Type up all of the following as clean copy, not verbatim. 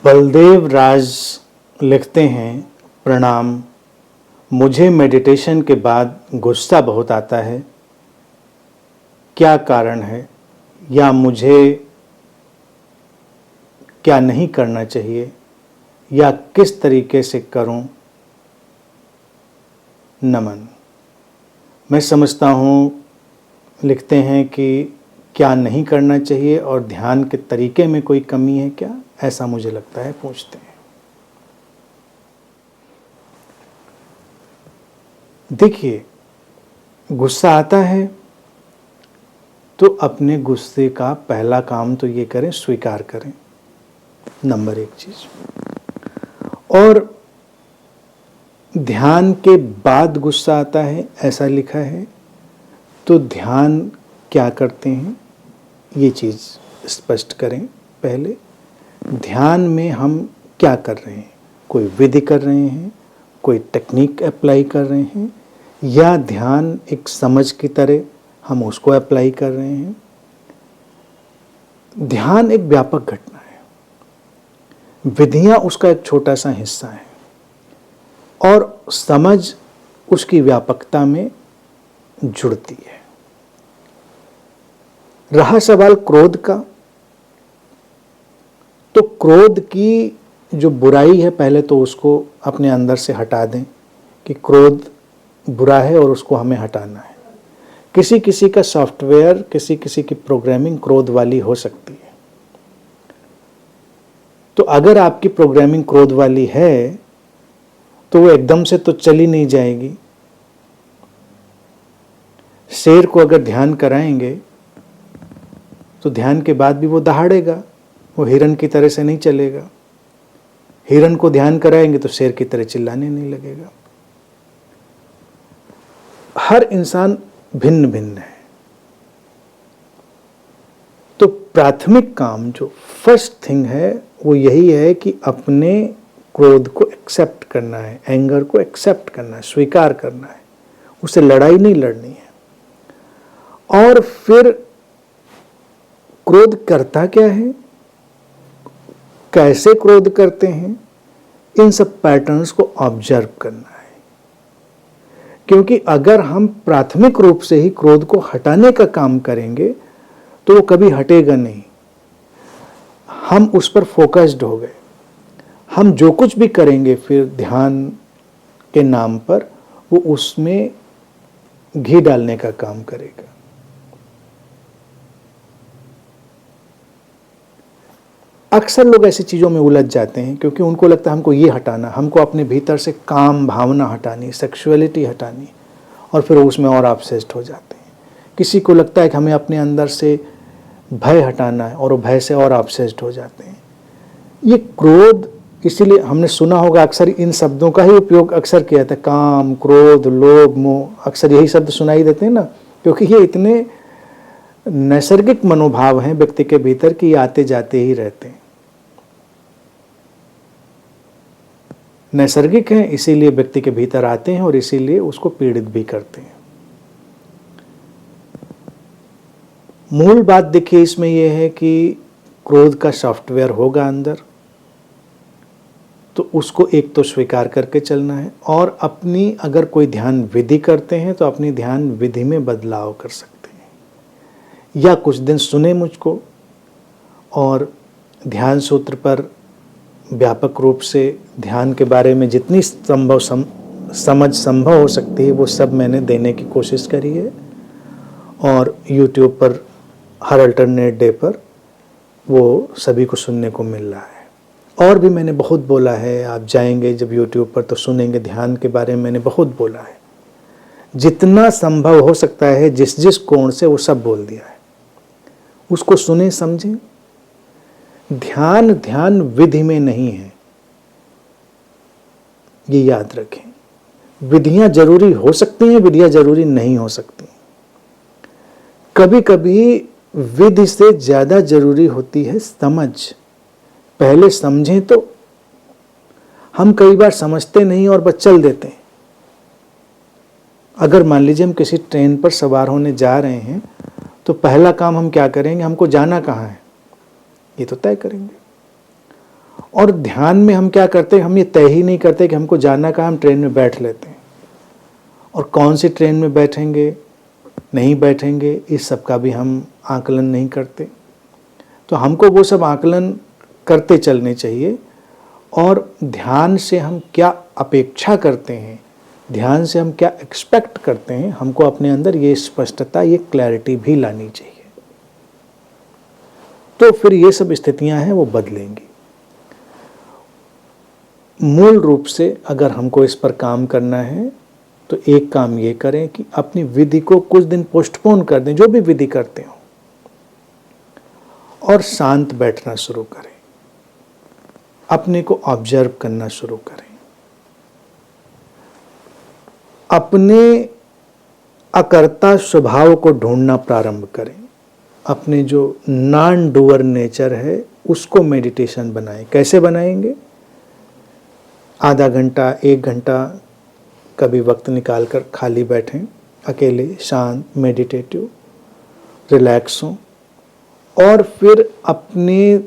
बलदेव राज लिखते हैं, प्रणाम। मुझे मेडिटेशन के बाद गुस्सा बहुत आता है। क्या कारण है, या मुझे क्या नहीं करना चाहिए, या किस तरीके से करूं? नमन। मैं समझता हूँ, लिखते हैं कि क्या नहीं करना चाहिए और ध्यान के तरीके में कोई कमी है क्या, ऐसा मुझे लगता है पूछते हैं। देखिए, गुस्सा आता है तो अपने गुस्से का पहला काम तो ये करें, स्वीकार करें, नंबर 1 चीज। और ध्यान के बाद गुस्सा आता है ऐसा लिखा है, तो ध्यान क्या करते हैं ये चीज स्पष्ट करें। पहले ध्यान में हम क्या कर रहे हैं, कोई विधि कर रहे हैं, कोई टेक्निक अप्लाई कर रहे हैं, या ध्यान एक समझ की तरह हम उसको अप्लाई कर रहे हैं। ध्यान एक व्यापक घटना है, विधियां उसका एक छोटा सा हिस्सा है, और समझ उसकी व्यापकता में जुड़ती है। रहा सवाल क्रोध का, तो क्रोध की जो बुराई है पहले तो उसको अपने अंदर से हटा दें कि क्रोध बुरा है और उसको हमें हटाना है। किसी किसी का सॉफ्टवेयर, किसी किसी की प्रोग्रामिंग क्रोध वाली हो सकती है, तो अगर आपकी प्रोग्रामिंग क्रोध वाली है तो वो एकदम से तो चली नहीं जाएगी। शेर को अगर ध्यान कराएंगे तो ध्यान के बाद भी वो दहाड़ेगा, वो हिरन की तरह से नहीं चलेगा। हिरन को ध्यान कराएंगे तो शेर की तरह चिल्लाने नहीं लगेगा। हर इंसान भिन्न भिन्न है, तो प्राथमिक काम जो फर्स्ट थिंग है वो यही है कि अपने क्रोध को एक्सेप्ट करना है, एंगर को एक्सेप्ट करना है, स्वीकार करना है, उससे लड़ाई नहीं लड़नी है। और फिर क्रोध करता क्या है, कैसे क्रोध करते हैं, इन सब पैटर्न्स को ऑब्जर्व करना है। क्योंकि अगर हम प्राथमिक रूप से ही क्रोध को हटाने का काम करेंगे तो वो कभी हटेगा नहीं। हम उस पर फोकस्ड हो गए, हम जो कुछ भी करेंगे फिर ध्यान के नाम पर वो उसमें घी डालने का काम करेगा। अक्सर लोग ऐसी चीज़ों में उलझ जाते हैं क्योंकि उनको लगता है हमको ये हटाना, हमको अपने भीतर से काम भावना हटानी, सेक्सुअलिटी हटानी, और फिर उसमें और ऑब्सेस्ड हो जाते हैं। किसी को लगता है कि हमें अपने अंदर से भय हटाना है और वो भय से और ऑब्सेस्ड हो जाते हैं। ये क्रोध, इसीलिए हमने सुना होगा अक्सर इन शब्दों का ही उपयोग अक्सर किया था, काम, क्रोध, लोभ, मोह, अक्सर यही शब्द सुनाई देते हैं ना, क्योंकि ये इतने नैसर्गिक मनोभाव हैं व्यक्ति के भीतर कि ये आते जाते ही रहते हैं। नैसर्गिक हैं, इसीलिए व्यक्ति के भीतर आते हैं और इसीलिए उसको पीड़ित भी करते हैं। मूल बात देखिए इसमें यह है कि क्रोध का सॉफ्टवेयर होगा अंदर, तो उसको एक तो स्वीकार करके चलना है, और अपनी अगर कोई ध्यान विधि करते हैं तो अपनी ध्यान विधि में बदलाव कर सकते हैं। या कुछ दिन सुने मुझको और ध्यान सूत्र पर व्यापक रूप से ध्यान के बारे में जितनी समझ संभव हो सकती है वो सब मैंने देने की कोशिश करी है, और YouTube पर हर अल्टरनेट डे पर वो सभी को सुनने को मिल रहा है। और भी मैंने बहुत बोला है, आप जाएंगे जब YouTube पर तो सुनेंगे, ध्यान के बारे में मैंने बहुत बोला है। जितना संभव हो सकता है जिस जिस कोण से वो सब बोल दिया है, उसको सुने, समझें। ध्यान विधि में नहीं है, ये याद रखें। विधियां जरूरी हो सकती हैं, विधियां जरूरी नहीं हो सकती। कभी कभी विधि से ज्यादा जरूरी होती है समझ। पहले समझें तो हम कई बार समझते नहीं और बस चल देते हैं। अगर मान लीजिए हम किसी ट्रेन पर सवार होने जा रहे हैं तो पहला काम हम क्या करेंगे, हमको जाना कहाँ है ये तो तय करेंगे। और ध्यान में हम क्या करते हैं, हम ये तय ही नहीं करते कि हमको जाना कहाँ, हम ट्रेन में बैठ लेते हैं और कौन सी ट्रेन में बैठेंगे नहीं बैठेंगे इस सब का भी हम आकलन नहीं करते। तो हमको वो सब आकलन करते चलने चाहिए। और ध्यान से हम क्या अपेक्षा करते हैं, ध्यान से हम क्या एक्सपेक्ट करते हैं, हमको अपने अंदर ये स्पष्टता, ये क्लैरिटी भी लानी चाहिए। तो फिर ये सब स्थितियां हैं वो बदलेंगी। मूल रूप से अगर हमको इस पर काम करना है तो एक काम ये करें कि अपनी विधि को कुछ दिन पोस्टपोन कर दें, जो भी विधि करते हो, और शांत बैठना शुरू करें, अपने को ऑब्जर्व करना शुरू करें, अपने अकर्ता स्वभाव को ढूंढना प्रारंभ करें, अपने जो नॉन डूअर नेचर है उसको मेडिटेशन बनाएं। कैसे बनाएंगे? आधा घंटा, 1 घंटा कभी वक्त निकाल कर खाली बैठें, अकेले, शांत, मेडिटेटिव, रिलैक्स हों, और फिर अपने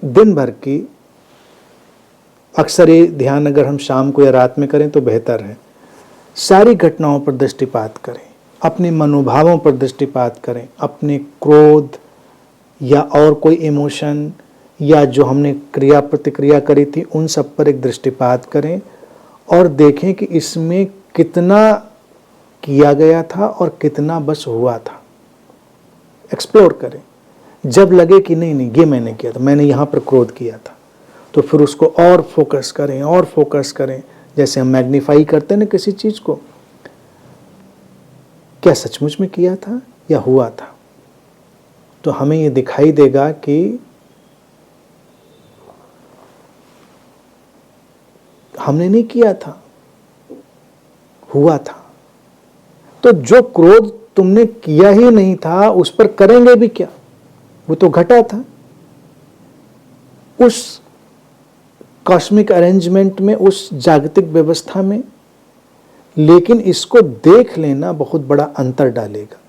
दिन भर की, अक्सर ये ध्यान अगर हम शाम को या रात में करें तो बेहतर है, सारी घटनाओं पर दृष्टिपात करें, अपने मनोभावों पर दृष्टिपात करें, अपने क्रोध या और कोई इमोशन या जो हमने क्रिया प्रतिक्रिया करी थी उन सब पर एक दृष्टिपात करें और देखें कि इसमें कितना किया गया था और कितना बस हुआ था। एक्सप्लोर करें। जब लगे कि नहीं नहीं ये मैंने किया था, मैंने यहाँ पर क्रोध किया था, तो फिर उसको और फोकस करें और फोकस करें। जैसे हम मैग्नीफाई करते हैं ना किसी चीज़ को, क्या सचमुच में किया था या हुआ था, तो हमें ये दिखाई देगा कि हमने नहीं किया था, हुआ था। तो जो क्रोध तुमने किया ही नहीं था उस पर करेंगे भी क्या, वो तो घटा था। उस कॉस्मिक अरेंजमेंट में, उस जागतिक व्यवस्था में, लेकिन इसको देख लेना बहुत बड़ा अंतर डालेगा।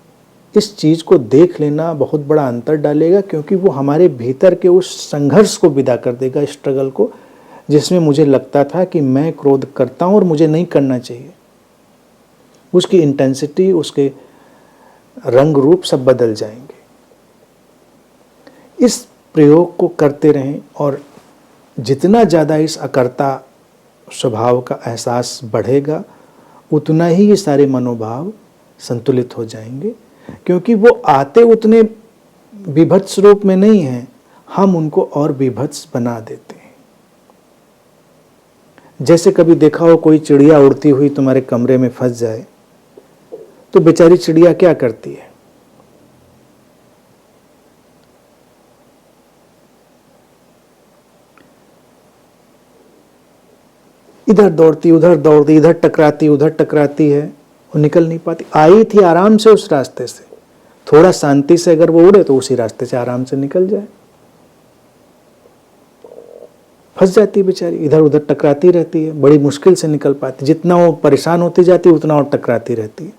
इस चीज को देख लेना बहुत बड़ा अंतर डालेगा, क्योंकि वो हमारे भीतर के उस संघर्ष को विदा कर देगा, स्ट्रगल को, जिसमें मुझे लगता था कि मैं क्रोध करता हूं और मुझे नहीं करना चाहिए। उसकी इंटेंसिटी, उसके रंग रूप सब बदल जाएंगे। इस प्रयोग को करते रहें और जितना ज़्यादा इस अकर्ता स्वभाव का एहसास बढ़ेगा उतना ही ये सारे मनोभाव संतुलित हो जाएंगे, क्योंकि वो आते उतने विभत्स रूप में नहीं हैं, हम उनको और विभत्स बना देते हैं। जैसे कभी देखा हो कोई चिड़िया उड़ती हुई तुम्हारे कमरे में फंस जाए, तो बेचारी चिड़िया क्या करती है? इधर दौड़ती, उधर दौड़ती, इधर टकराती, उधर टकराती है, वो निकल नहीं पाती। आई थी आराम से उस रास्ते से, थोड़ा शांति से अगर वो उड़े तो उसी रास्ते से आराम से निकल जाए। फंस जाती है बेचारी, इधर उधर टकराती रहती है, बड़ी मुश्किल से निकल पाती। जितना वो परेशान होती जाती है उतना और टकराती रहती है।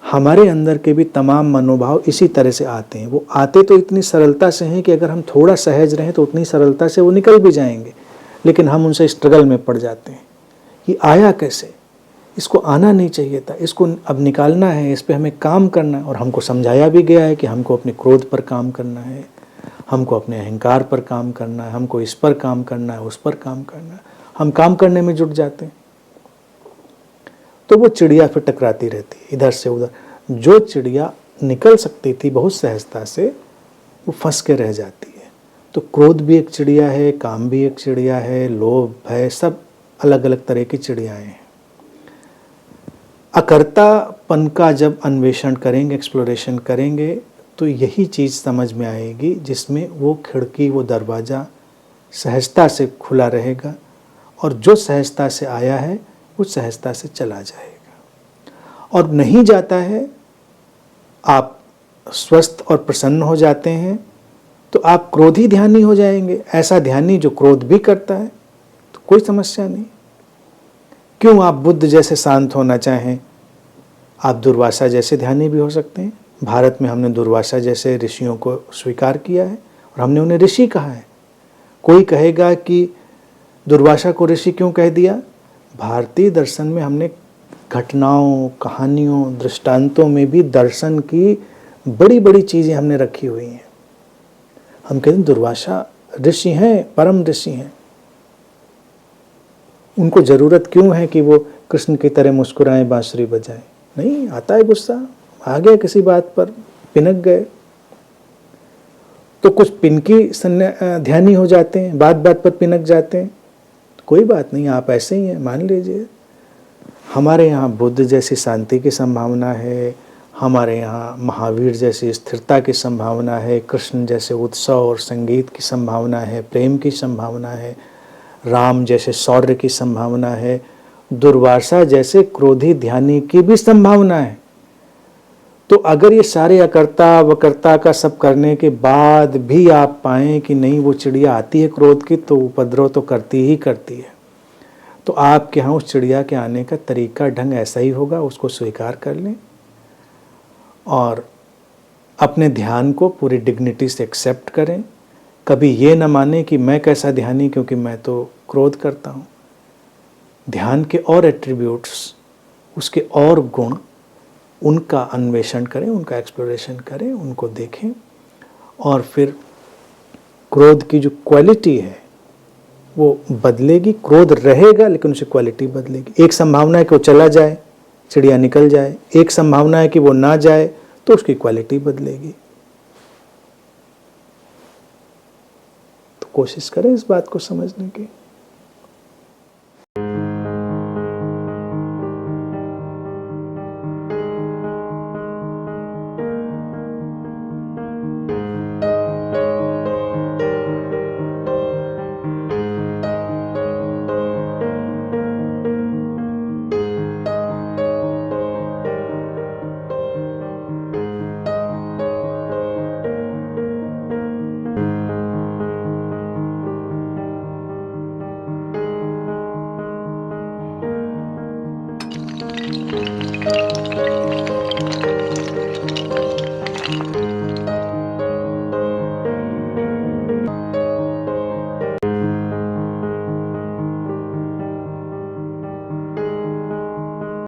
हमारे अंदर के भी तमाम मनोभाव इसी तरह से आते हैं। वो आते तो इतनी सरलता से हैं कि अगर हम थोड़ा सहज रहें तो उतनी सरलता से वो निकल भी जाएंगे, लेकिन हम उनसे स्ट्रगल में पड़ जाते हैं। ये आया कैसे? इसको आना नहीं चाहिए था, इसको अब निकालना है, इस पर हमें काम करना है। और हमको समझाया भी गया है कि हमको अपने क्रोध पर काम करना है, हमको अपने अहंकार पर काम करना है, हमको इस पर काम करना है, उस पर काम करना है। हम काम करने में जुट जाते हैं तो वो चिड़िया फिर टकराती रहती है इधर से उधर। जो चिड़िया निकल सकती थी बहुत सहजता से, वो फंस के रह जाती है। तो क्रोध भी एक चिड़िया है, काम भी एक चिड़िया है, लोभ है, सब अलग अलग तरह की चिड़ियाएँ हैं। अकर्तापन का जब अन्वेषण करेंगे, एक्सप्लोरेशन करेंगे, तो यही चीज़ समझ में आएगी, जिसमें वो खिड़की, वो दरवाज़ा सहजता से खुला रहेगा और जो सहजता से आया है वो सहजता से चला जाएगा। और नहीं जाता है, आप स्वस्थ और प्रसन्न हो जाते हैं तो आप क्रोधी ध्यानी हो जाएंगे। ऐसा ध्यानी जो क्रोध भी करता है तो कोई समस्या नहीं। क्यों आप बुद्ध जैसे शांत होना चाहें, आप दुर्वासा जैसे ध्यानी भी हो सकते हैं। भारत में हमने दुर्वासा जैसे ऋषियों को स्वीकार किया है और हमने उन्हें ऋषि कहा है। कोई कहेगा कि दुर्वासा को ऋषि क्यों कह दिया? भारतीय दर्शन में हमने घटनाओं, कहानियों, दृष्टांतों में भी दर्शन की बड़ी बड़ी चीज़ें हमने रखी हुई हैं। हम कहते हैं दुर्वासा ऋषि हैं, परम ऋषि हैं। उनको ज़रूरत क्यों है कि वो कृष्ण की तरह मुस्कुराएं, बांसुरी बजाएं? नहीं, आता है गुस्सा, आ गया किसी बात पर, पिनक गए, तो कुछ पिनकी ध्यानी हो जाते हैं, बात बात पर पिनक जाते हैं। कोई बात नहीं, आप ऐसे ही हैं, मान लीजिए। हमारे यहाँ बुद्ध जैसी शांति की संभावना है, हमारे यहाँ महावीर जैसी स्थिरता की संभावना है, कृष्ण जैसे उत्सव और संगीत की संभावना है, प्रेम की संभावना है, राम जैसे शौर्य की संभावना है, दुर्वासा जैसे क्रोधी ध्यानी की भी संभावना है। तो अगर ये सारे अकर्ता वकर्ता का सब करने के बाद भी आप पाएं कि नहीं, वो चिड़िया आती है क्रोध की तो उपद्रव तो करती ही करती है, तो आपके यहाँ उस चिड़िया के आने का तरीका ढंग ऐसा ही होगा, उसको स्वीकार कर लें और अपने ध्यान को पूरी डिग्निटी से एक्सेप्ट करें। कभी ये न माने कि मैं कैसा ध्यानी क्योंकि मैं तो क्रोध करता हूँ। ध्यान के और एट्रीब्यूट्स, उसके और गुण, उनका अन्वेषण करें, उनका एक्सप्लोरेशन करें, उनको देखें और फिर क्रोध की जो क्वालिटी है वो बदलेगी। क्रोध रहेगा लेकिन उसकी क्वालिटी बदलेगी। एक संभावना है कि वो चला जाए, चिड़िया निकल जाए, एक संभावना है कि वो ना जाए तो उसकी क्वालिटी बदलेगी। तो कोशिश करें इस बात को समझने की।